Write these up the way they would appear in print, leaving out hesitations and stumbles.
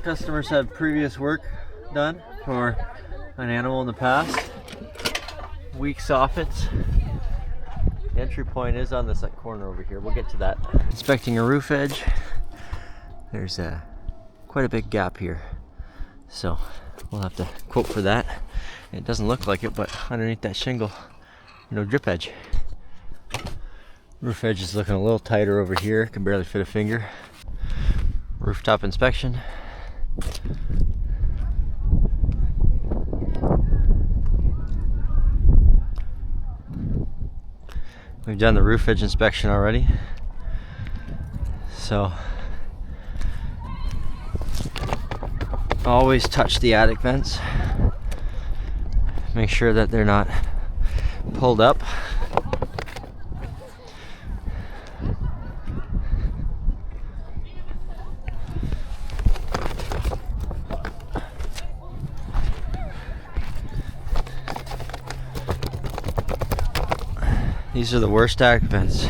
Customers had previous work done for an animal in the past. Weak soffits. The entry point is on this corner over here. We'll get to that. Inspecting a roof edge. There's quite a big gap here, so we'll have to quote for that. It doesn't look like it, but underneath that shingle, no drip edge. Roof edge is looking a little tighter over here. Can barely fit a finger. Rooftop inspection. We've done the roof edge inspection already, so always touch the attic vents. Make sure that they're not pulled up. These are the worst attic vents.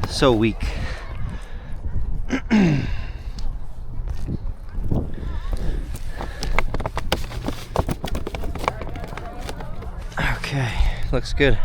So weak. Okay, looks good.